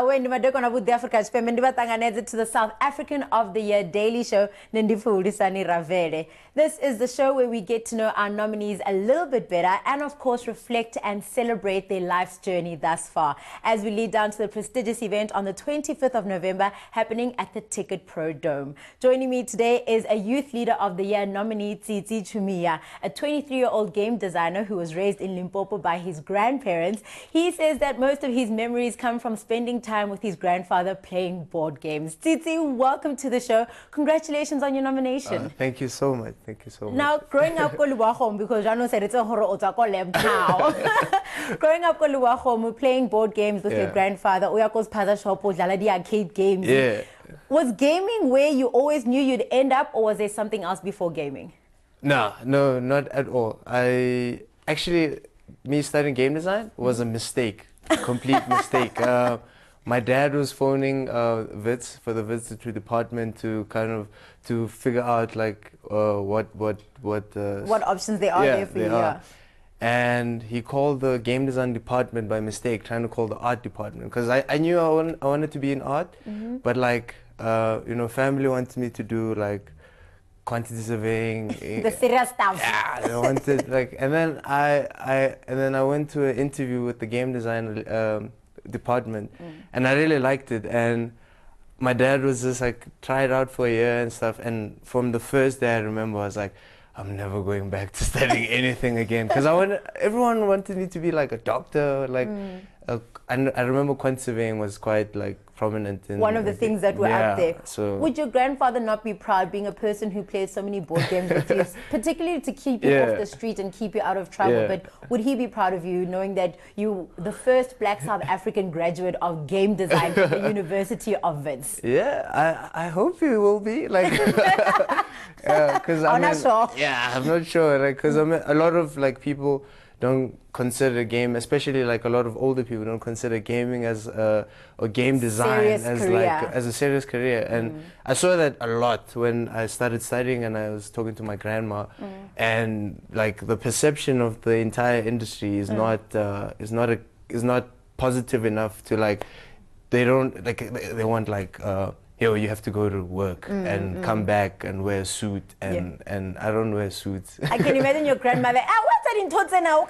when madekona with the Africa to the South African of the Year Daily Show, Nindifudisani Ravele. This is the show where we get to know our nominees a little bit better and of course reflect and celebrate their life's journey thus far as we lead down to the prestigious event on the 25th of November happening at the Ticket Pro Dome. Joining me today is a Youth Leader of the Year nominee, Tsitsi Chumia, a 23-year-old game designer who was raised in Limpopo by his grandparents. He says that most of his memories come from spending time with his grandfather playing board games. Tsitsi, welcome to the show. Congratulations on your nomination. Thank you so much. Thank you so much. Now, growing up home, because Jano said it's a horror now. Growing up home, playing board games with your grandfather, Uyakos Paza Shop, Jaladi arcade games. Yeah. Was gaming where you always knew you'd end up, or was there something else before gaming? No, not at all. Me studying game design was a mistake, complete mistake. My dad was phoning Wits for the visitor department to figure out like what options there are there for you. And he called the game design department by mistake, trying to call the art department because I knew I wanted to be in art, but like family wanted me to do like quantity surveying, the serious stuff. Yeah, they wanted like, and then I went to an interview with the game design department, and I really liked it. And my dad was just like, try it out for a year and stuff. And from the first day, I remember I was like, I'm never going back to studying anything again because everyone wanted me to be like a doctor, like. I remember quantity surveying was quite like prominent in one of the things that were up there. So would your grandfather not be proud being a person who plays so many board games with you, particularly to keep you off the street and keep you out of trouble? But would he be proud of you knowing that you the first Black South African graduate of game design from the University of Wits? Yeah, I hope he will be like. Because I'm not sure. Yeah, I'm not sure. Like, because a lot of like people don't consider game, especially like a lot of older people don't consider gaming as or game design as a serious career. And I saw that a lot when I started studying and I was talking to my grandma, and like the perception of the entire industry is not positive enough to like they want like you have to go to work and come back and wear a suit and I don't wear suits. I can imagine your grandmother, what's that in Totsena?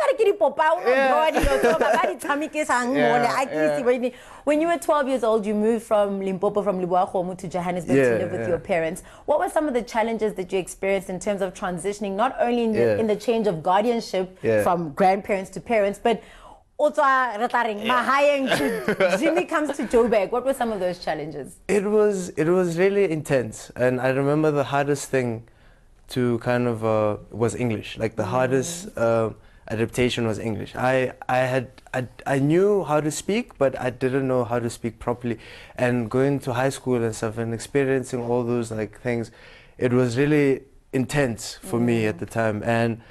When you were 12 years old, you moved from Limpopo, from Libuahomu to Johannesburg to live with your parents. What were some of the challenges that you experienced in terms of transitioning, not only in the change of guardianship from grandparents to parents, but also Jimmy comes to Joburg? What were some of those challenges? It was really intense, and I remember the hardest thing to was English. Like the hardest adaptation was English. I knew how to speak, but I didn't know how to speak properly. And going to high school and stuff and experiencing all those like things, it was really intense for me at the time, and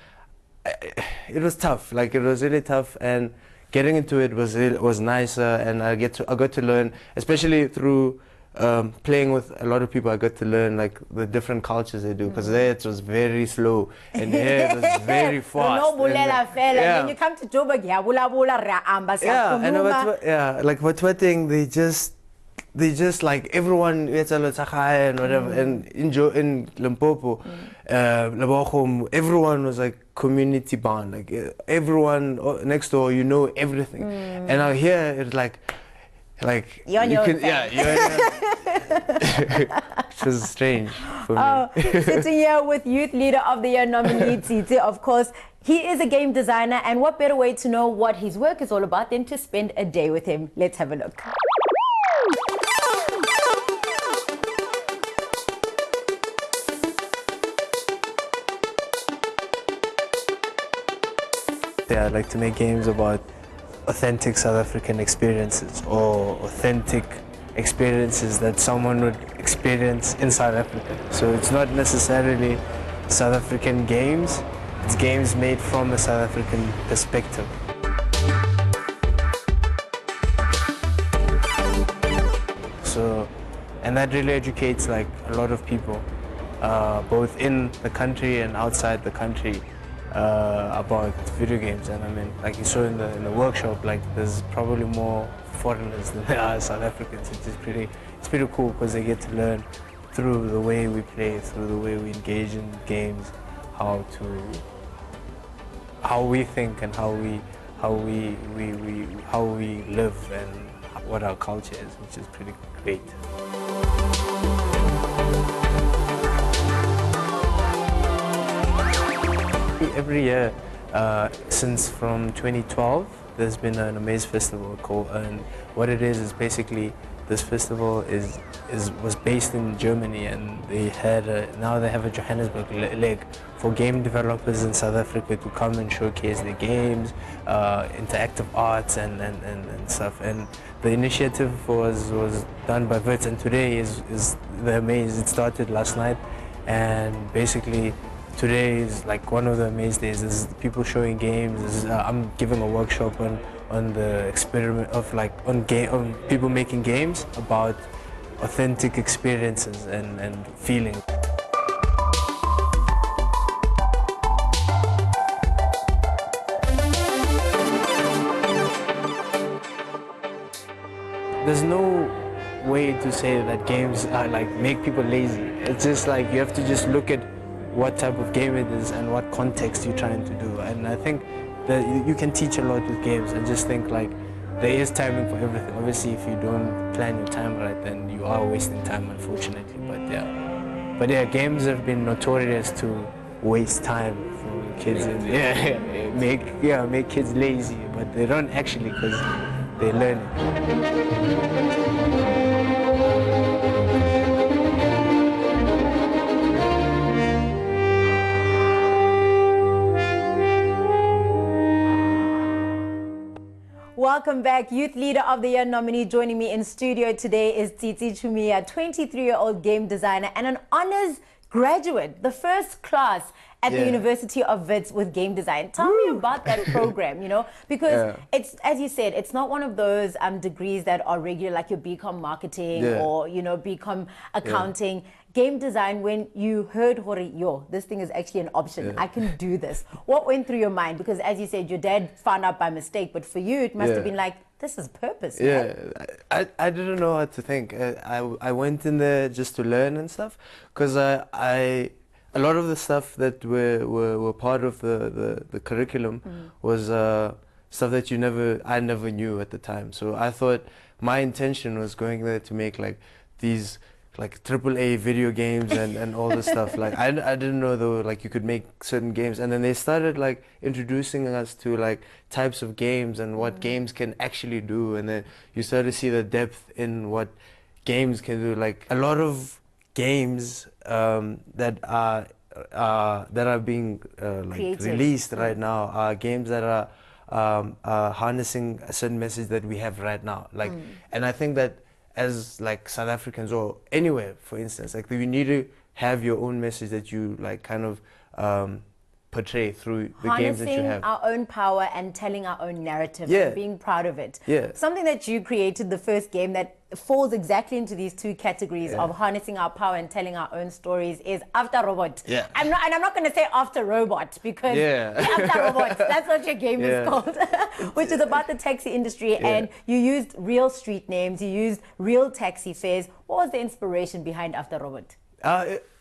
it was tough. Like it was really tough, and getting into it was nicer, and I got to learn, especially through playing with a lot of people. I got to learn like the different cultures they do, because there it was very slow and here it was very fast. And then you come to Joburg, like what thing they just like everyone and whatever, and in Limpopo, everyone was like community bond, like everyone next door, everything. And out here it's like you're it was strange for me. Sitting here with Youth Leader of the Year nominee Tsitsi, of course. He is a game designer, and what better way to know what his work is all about than to spend a day with him? Let's have a look. I like to make games about authentic South African experiences, or authentic experiences that someone would experience in South Africa. So it's not necessarily South African games, it's games made from a South African perspective. So, and that really educates like a lot of people, both in the country and outside the country, about video games. And I mean, like you saw in the workshop, like there's probably more foreigners than there are South Africans, which is it's pretty cool because they get to learn through the way we play, through the way we engage in games, how we think and how we live and what our culture is, which is pretty great. Every year since from 2012, there's been an Amaze Festival called, and what it is basically this festival was based in Germany, and they had now they have a Johannesburg leg for game developers in South Africa to come and showcase their games, interactive arts and stuff. And the initiative was done by Wits, and today is the Amaze. It started last night, and basically today is like one of the Amaze days. There's people showing games. I'm giving a workshop on the experiment of on people making games about authentic experiences and feelings. There's no way to say that games are make people lazy. It's just like you have to just look at what type of game it is and what context you're trying to do. And I think that you can teach a lot with games. I just think there is timing for everything. Obviously, if you don't plan your time right, then you are wasting time, unfortunately. But yeah, games have been notorious to waste time for kids and make kids lazy. But they don't actually, because they learn it. Welcome back. Youth Leader of the Year nominee joining me in studio today is Tsitsi Chumia, 23-year-old game designer and an honors graduate, the first class at the University of Wits with game design. Tell me about that program, because it's, as you said, it's not one of those degrees that are regular, like your BCom marketing or, BCom accounting. Game design, when you heard, this thing is actually an option. I can do this. What went through your mind? Because as you said, your dad found out by mistake, but for you, it must have been like, this is purpose. I didn't know what to think. I went in there just to learn and stuff, because a lot of the stuff that were part of the curriculum was stuff that I never knew at the time. So I thought my intention was going there to make these AAA video games and all this stuff. I didn't know though you could make certain games, and then they started introducing us to types of games and what games can actually do, and then you start to see the depth in what games can do. A lot of games that are being released right now are games that are harnessing a certain message that we have right now. And I think that as South Africans or anywhere, for instance, you need to have your own message that you portray through the games that you have. Harnessing our own power and telling our own narrative and being proud of it. Something that you created, the first game that falls exactly into these two categories of harnessing our power and telling our own stories is After Robot. I'm not going to say After Robot, because After Robot, that's what your game is called, which is about the taxi industry. And you used real street names, you used real taxi fares. What was the inspiration behind After Robot?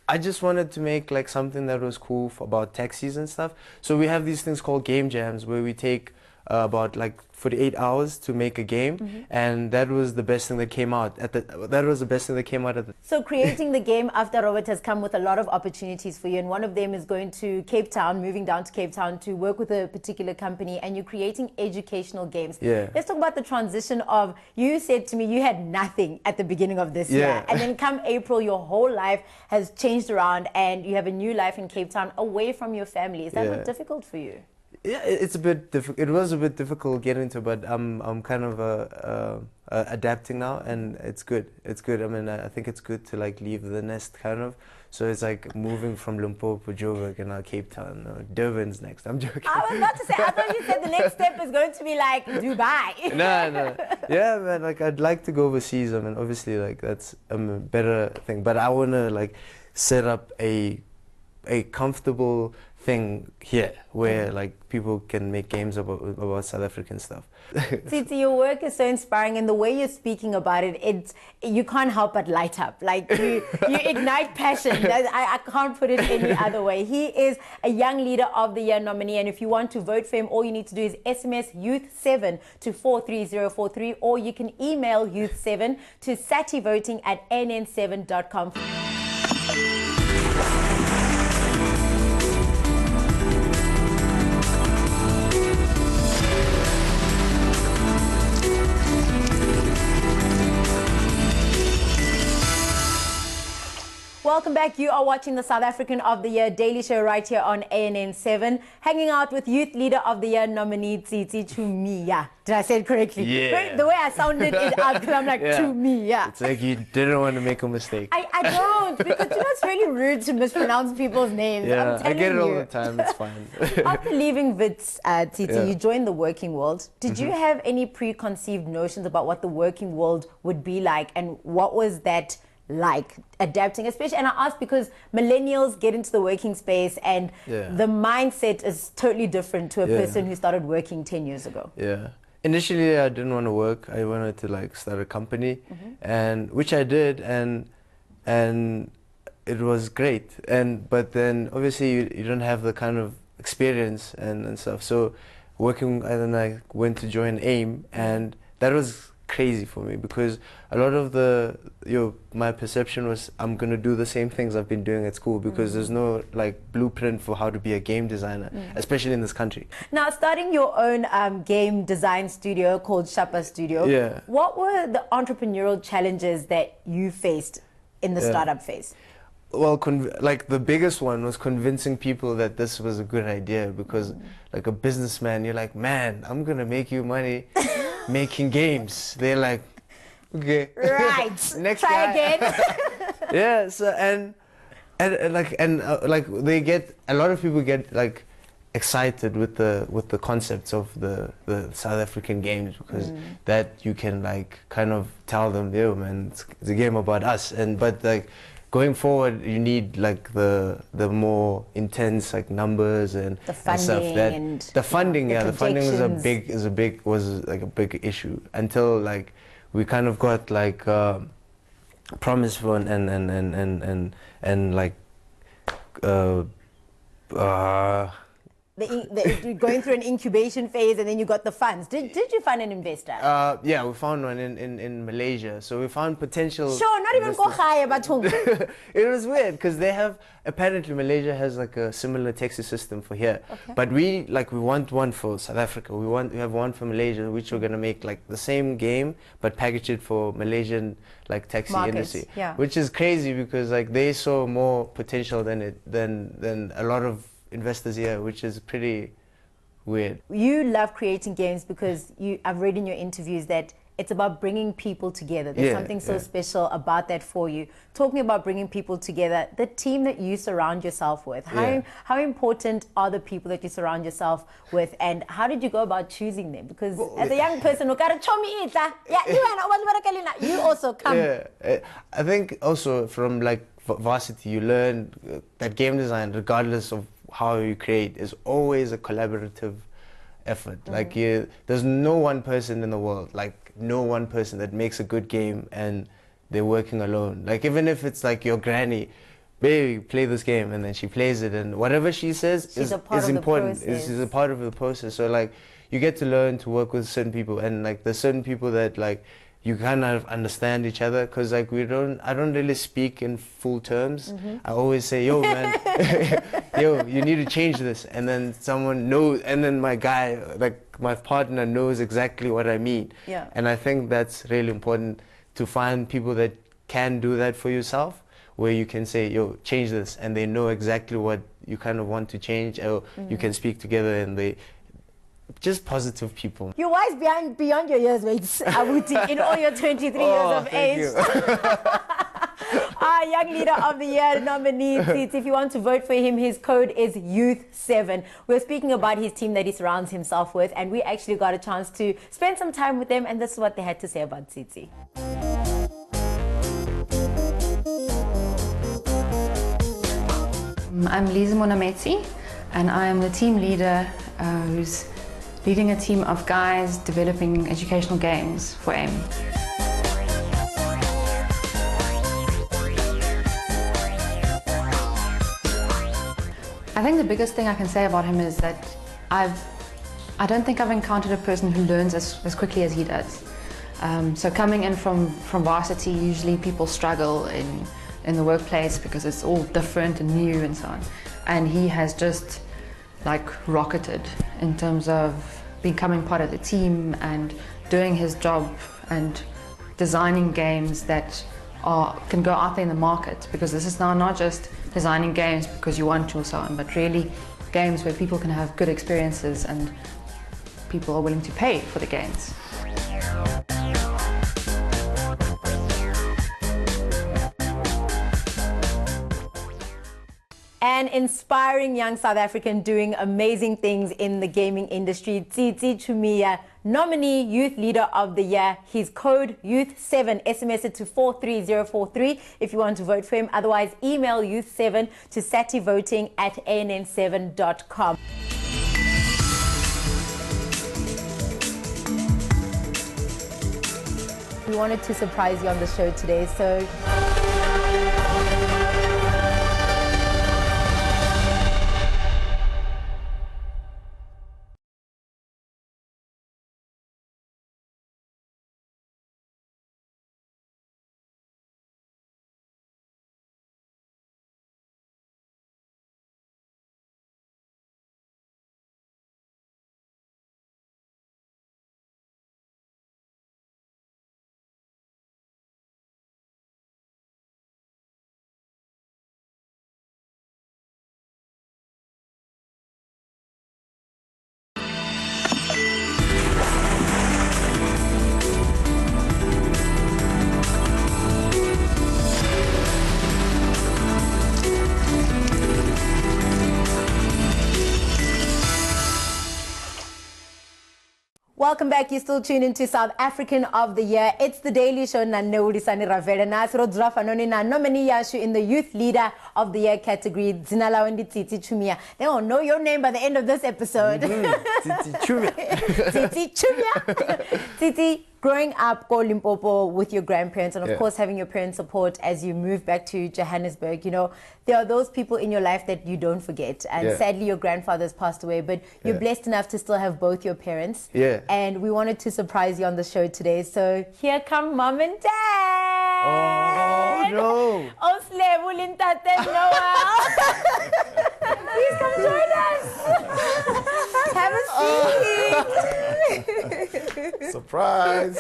I just wanted to make something that was cool about taxis and stuff. So we have these things called game jams where we take about 48 hours to make a game, and that was the best thing that came out So creating the game After Robot has come with a lot of opportunities for you, and one of them is going to Cape Town, moving down to Cape Town to work with a particular company, and you're creating educational games. Let's talk about the transition of, you said to me you had nothing at the beginning of this year, and then come April your whole life has changed around and you have a new life in Cape Town away from your family. Is that not difficult for you? Yeah, it's a bit difficult. It was a bit difficult getting into, but I'm kind of adapting now, and it's good. It's good. I mean, I think it's good to leave the nest, kind of. So it's moving from Limpopo, Joburg, and now Cape Town. Durban's next. I'm joking. I was about to say, I thought you said the next step is going to be Dubai. No. Yeah, man. I'd like to go overseas. I mean, obviously, that's a better thing. But I wanna set up a a comfortable thing here where like people can make games about South African stuff. Tsitsi, your work is so inspiring, and the way you're speaking about it, you can't help but light up. Like you ignite passion. I can't put it any other way. He is a Young Leader of the Year nominee, and if you want to vote for him, all you need to do is SMS Youth7 to 43043, or you can email Youth7 to sativoting@nn7.com. Welcome back. You are watching the South African of the Year Daily Show right here on ANN7. Hanging out with Youth Leader of the Year nominee Tsitsi Chumia. Did I say it correctly? Yeah. The way I sounded it out, because I'm like, Yeah. Chumia. It's like you didn't want to make a mistake. I don't, because you know it's really rude to mispronounce people's names. Yeah, I'm I telling get it all you. the time. It's fine. After leaving WITS, Tsitsi, Yeah. you joined the working world. Did you have any preconceived notions about what the working world would be like, and what was that like adapting, especially? And I ask because millennials get into the working space, and Yeah. the mindset is totally different to a Yeah. person who started working 10 years ago. Yeah. Initially, I didn't want to work. I wanted to like start a company, and which I did, and it was great. But then obviously you don't have the kind of experience and stuff. So working, and then I went to join AIM, and that was crazy for me because a lot of my perception was I'm gonna do the same things I've been doing at school, because there's no like blueprint for how to be a game designer, especially in this country. Now, starting your own game design studio called Shapa Studio, Yeah. what were the entrepreneurial challenges that you faced in the Yeah. startup phase? Well, like the biggest one was convincing people that this was a good idea, because like a businessman, you're like, man, I'm gonna make you money making games. They're like, okay, Right. next Try guy. again. Yeah. So like they get, a lot of people get like excited with the concepts of the South African games, because that you can like kind of tell them, yo man, it's a game about us. But like going forward, you need like the more intense like numbers and The stuff. funding That and, the funding, the the funding was projections. was like a big issue until like we kind of got like promise for and like Going through an incubation phase, and then you got the funds. Did you find an investor? yeah, we found one in Malaysia. So we found potential. Sure, not even investors. Kochaya Batung. It was weird because they have, apparently Malaysia has like a similar taxi system for here. Okay. But we want one for South Africa. We have one for Malaysia, which we're gonna make like the same game but package it for Malaysian like taxi Markets, industry. yeah. Which is crazy because like they saw more potential than a lot of investors here, which is pretty weird. You love creating games because I've read in your interviews that it's about bringing people together. There's Yeah, something so yeah. special about that for you. Talking about bringing people together, the team that you surround yourself with, Yeah. how important are the people that you surround yourself with, and how did you go about choosing them? Because as a young person, you also come. Yeah, I think also from like varsity, you learn that game design, regardless of how you create, is always a collaborative effort. Like there's no one person in the world, like no one person that makes a good game and they're working alone. Like even if it's like your granny, baby, play this game, and then she plays it, and whatever she says She's a part is of the important. process. Is a part of the process. So like you get to learn to work with certain people, and like there's certain people that like you kind of understand each other, because like I don't really speak in full terms. I always say, yo man, yo, you need to change this, and then someone knows, and then my guy, like my partner, knows exactly what I mean. Yeah. And I think that's really important, to find people that can do that for yourself, where you can say, yo, change this, and they know exactly what you kind of want to change, or you can speak together, and they just positive people. You're wise beyond your years, mate. Abuti, in all your 23 years of thank age. you. Our Young Leader of the Year nominee, Tsitsi. If you want to vote for him, his code is Youth7. We're speaking about his team that he surrounds himself with, and we actually got a chance to spend some time with them, and this is what they had to say about Tsitsi. I'm Lisa Monametsi, and I am the team leader who's leading a team of guys developing educational games for AIM. I think the biggest thing I can say about him is that I don't think I've encountered a person who learns as quickly as he does. So coming in from varsity, usually people struggle in the workplace because it's all different and new and so on. And he has just like rocketed in terms of becoming part of the team and doing his job and designing games that can go out there in the market, because this is now not just designing games because you want to or so on, but really games where people can have good experiences and people are willing to pay for the games. An inspiring young South African doing amazing things in the gaming industry. Tsitsi Chumia, nominee Youth Leader of the Year. His code Youth7. SMS it to 43043 if you want to vote for him. Otherwise, email Youth7 to sativoting@ann7.com. We wanted to surprise you on the show today, so welcome back. You're still tuned into South African of the Year. It's the Daily Show. Naneudisani Ravele Nasro Drafanoni na nominee yashu in the Youth Leader of the Year category. Zinalawendi Tsitsi Chumia. They won't know your name by the end of this episode. Tsitsi Chumia. Tsitsi Chumia. Tsitsi, growing up Ko Limpopo with your grandparents and of course having your parents' support as you move back to Johannesburg, you know, there are those people in your life that you don't forget. And sadly your grandfather's passed away, but you're blessed enough to still have both your parents. And we wanted to surprise you on the show today. So here come Mom and Dad. Oh no. Please come join us. Have a seat. Surprise!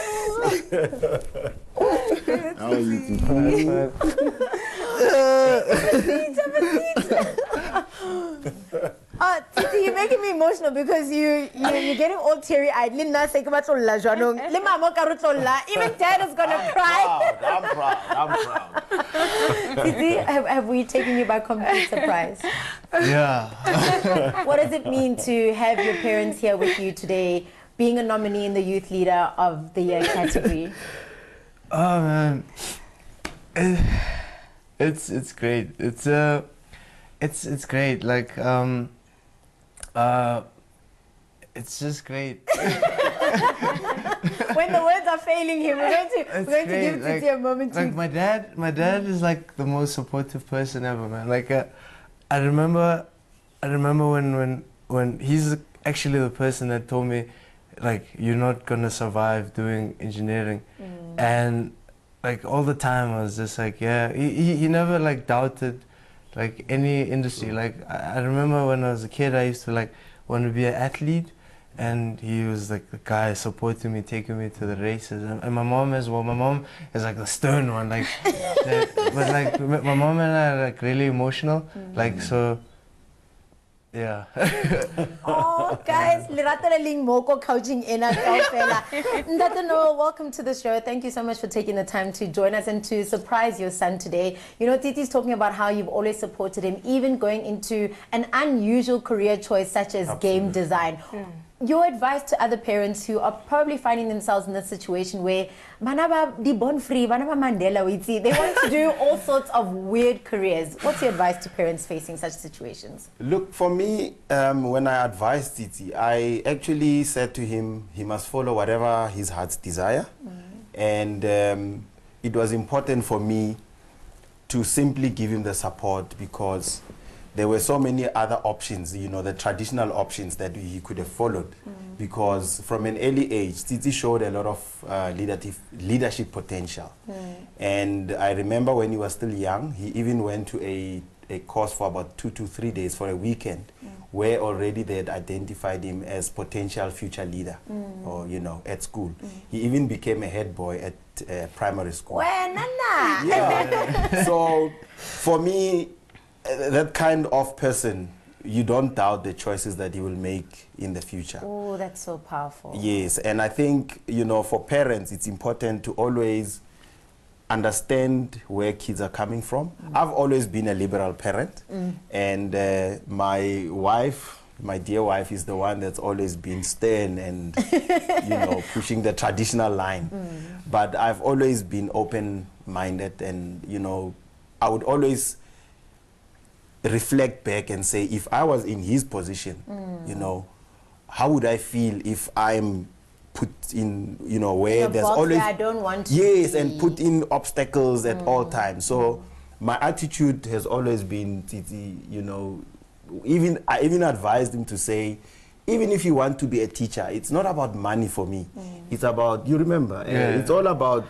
How are you doing? Titi, you're making me emotional because you're getting all teary-eyed. Even Dad is gonna cry. I'm proud. Titi, have we taken you by complete surprise? Yeah. What does it mean to have your parents here with you today, being a nominee in the Youth Leader of the Year category? Oh man, it's great. It's great. Like it's just great. When the words are failing him, we're going to give Titi a moment to. Like my dad is like the most supportive person ever, man. Like I remember when he's actually the person that told me, like, you're not gonna survive doing engineering. And like all the time I was just like, yeah, he never like doubted like any industry. Like I remember when I was a kid, I used to like want to be an athlete, and he was like the guy supporting me, taking me to the races. And my mom as well. My mom is like the stern one, like but like my mom and I are like really emotional, like so. Yeah. Oh, guys, Moko coaching in welcome to the show. Thank you so much for taking the time to join us and to surprise your son today. You know, Titi's talking about how you've always supported him, even going into an unusual career choice such as game design. your advice to other parents who are probably finding themselves in this situation where manaba di born free, manaba Mandela, we see they want to do all sorts of weird careers. What's your advice to parents facing such situations? Look, for me, when I advised Titi, I actually said to him he must follow whatever his heart's desire. And it was important for me to simply give him the support because there were so many other options, you know, the traditional options that he could have followed. Because from an early age, Titi showed a lot of leadership potential. And I remember when he was still young, he even went to a course for about 2 to 3 days for a weekend, where already they had identified him as potential future leader, or, you know, at school. He even became a head boy at primary school. Yeah. So for me, that kind of person, you don't doubt the choices that he will make in the future. Oh, that's so powerful. Yes, and I think, you know, for parents, it's important to always understand where kids are coming from. I've always been a liberal parent, and my wife, my dear wife, is the one that's always been stern and, you know, pushing the traditional line. But I've always been open-minded, and, you know, I would always reflect back and say, if I was in his position, you know, how would I feel if I'm put in, you know, where there's always... I don't want to yes, be. and put in obstacles at all times. So my attitude has always been, Titi, you know, I even advised him to say, even if you want to be a teacher, it's not about money for me. It's about, you remember, it's all about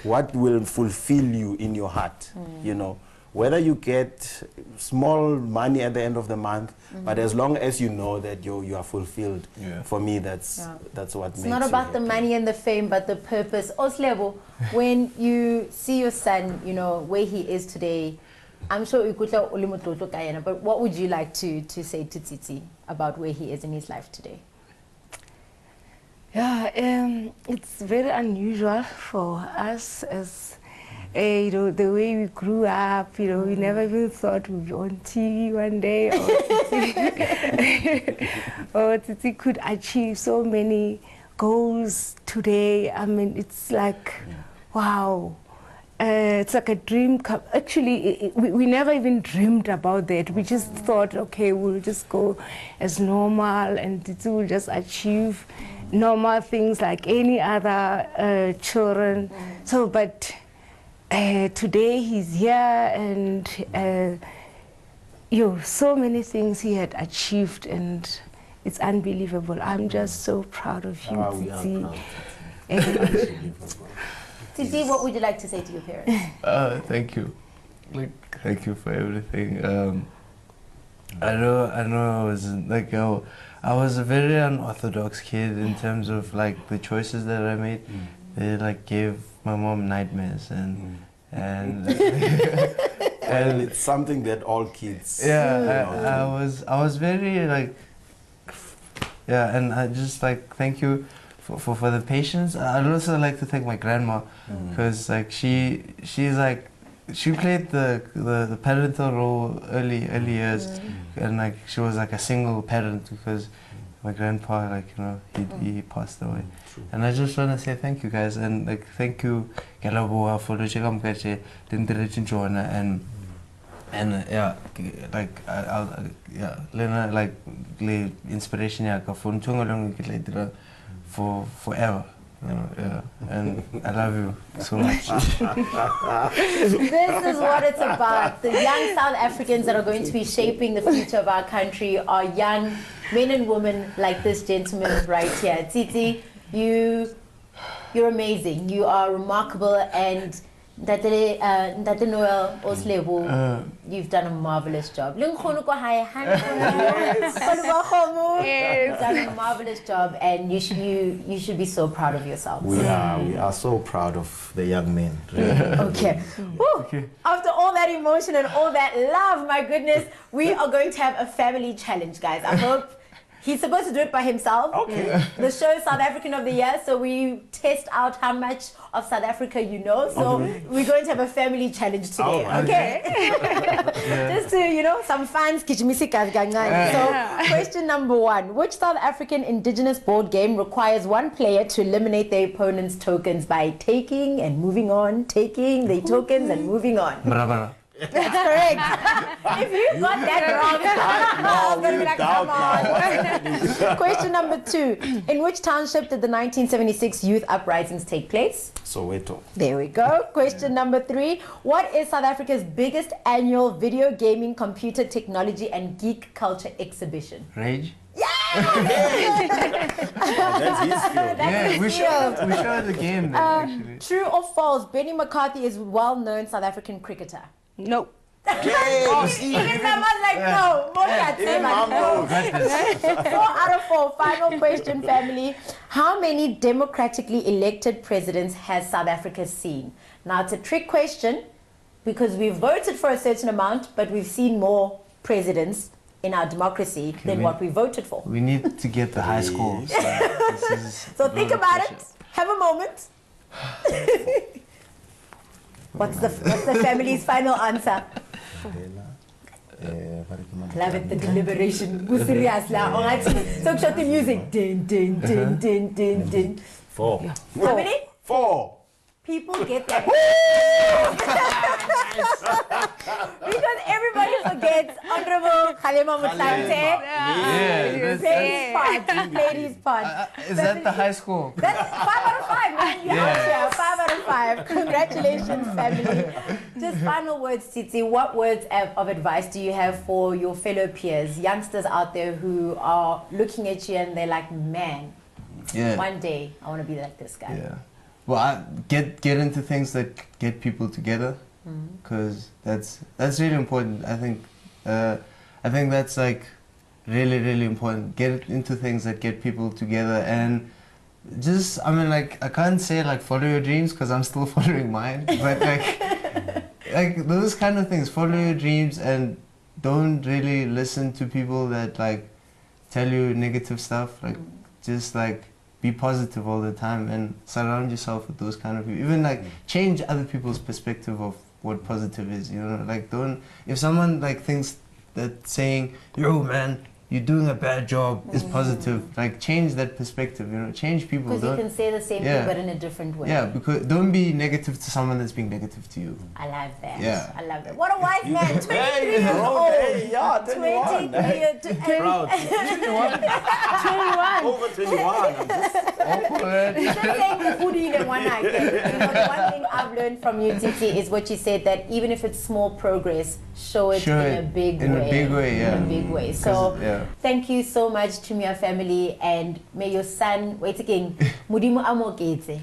what will fulfill you in your heart, you know. Whether you get small money at the end of the month, but as long as you know that you are fulfilled, for me, that's what makes it. It's not about the money and the fame, but the purpose. Oslebo, when you see your son, you know, where he is today, I'm sure you could tell Ulimototlo Kayana, but what would you like to say to Titi about where he is in his life today? Yeah, it's very unusual for us as you know, the way we grew up, you know, we never even thought we'd be on TV one day, or Titi could achieve so many goals today. I mean, it's like, wow. It's like a dream. Actually, we never even dreamed about that. We just thought, okay, we'll just go as normal, and Titi will just achieve normal things like any other children. So, but today he's here, and so many things he had achieved, and it's unbelievable. I'm just so proud of you, Titi. Titi, what would you like to say to your parents? Thank you. Thank you for everything. I know I was like, I was a very unorthodox kid in terms of like the choices that I made. They like gave my mom nightmares, and and it's something that all kids. Yeah, I was very like, yeah, and I just like thank you for the patience. I'd also like to thank my grandma, because like she's like, she played the parental role early years, and like she was like a single parent because my grandpa, like, you know, he passed away. And I just want to say thank you guys, and like thank you Galaboa for the checkup and yeah, like I'll Lena, like the inspiration for forever. You know, yeah, and I love you so much. This is what it's about. The young South Africans that are going to be shaping the future of our country are young men and women like this gentleman right here. Titi, you're amazing. You are remarkable, and Ndate Noel Oslebo, you've done a marvelous job. You've done a marvelous job, and you should be so proud of yourself. We are so proud of the young men. Really. Okay. Woo. After all that emotion and all that love, my goodness, we are going to have a family challenge, guys. I hope He's supposed to do it by himself. Okay. The show is South African of the Year, so we test out how much of South Africa you know. So we're going to have a family challenge today. Alright. Okay? Just to, some fans. So question number 1. Which South African indigenous board game requires one player to eliminate their opponent's tokens by taking and moving on, taking their tokens and moving on? Brabara. That's correct. If you got that wrong, I was going to be like, come on. Question number 2. In which township did the 1976 youth uprisings take place? Soweto. There we go. Question number 3. What is South Africa's biggest annual video gaming, computer technology and geek culture exhibition? Rage. That's his field. Yeah, we showed the game then, actually. True or false? Benny McCarthy is well-known South African cricketer. Nope. Even someone's like, no. Even mom knows. 4 out of 4. Final question, family. How many democratically elected presidents has South Africa seen? Now, it's a trick question because we've voted for a certain amount, but we've seen more presidents in our democracy than what we voted for. We need to get the high score. So think about it. Have a moment. What's the family's final answer? Love it, the deliberation. Go serious now. Alright. So shut the music. Din din din din din din. 4. How many? 4. People get that. Because everybody forgets Honorable Kgalema Motlanthe. Played his part. Is that the high score? That's 5 out of 5, man. You're out here. 5 out of 5. Congratulations, family. Just final words, Tsitsi. What words of advice do you have for your fellow peers, youngsters out there who are looking at you and they're like, man, one day I want to be like this guy. Yeah. Well, get into things that get people together, because that's really important. I think that's like really important. Get into things that get people together, and just I can't say like follow your dreams because I'm still following mine, but like those kind of things. Follow your dreams and don't really listen to people that like tell you negative stuff. Like just like be positive all the time and surround yourself with those kind of people. Even like change other people's perspective of what positive is, like if someone like thinks that saying, yo man, you're doing a bad job is positive, like change that perspective, change people. Because you can say the same thing but in a different way. Yeah, because don't be negative to someone that's being negative to you. I love that. Yeah. I love that. What a wise man, 23 years Hey, old. yeah, 21. 23 years Proud. 21. Over 21. I'm just Awkward. Just saying the hoodie in one eye. The one thing I've learned from you, Titi, is what you said, that even if it's small progress, show it in a big way. In a big way, yeah. In a big way. So Thank you so much, Chumia family, and may your son, Mudimu Amokete,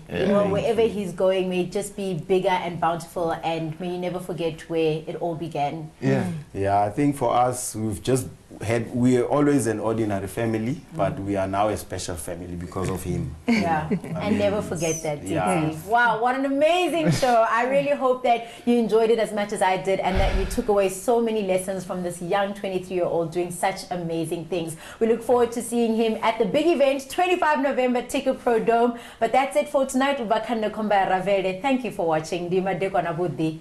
wherever he's going, may it just be bigger and bountiful, and may you never forget where it all began. Yeah, I think for us, we are always an ordinary family, but we are now a special family because of him. Yeah, and never forget that, Titi. Yeah. Wow, what an amazing show. I really hope that you enjoyed it as much as I did and that you took away so many lessons from this young 23-year-old doing such amazing things. We look forward to seeing him at the big event, 25 November, Ticket Pro Dome. But that's it for tonight. Ubakanda Komba Ravelde. Thank you for watching. Dima Dekwana Budhi.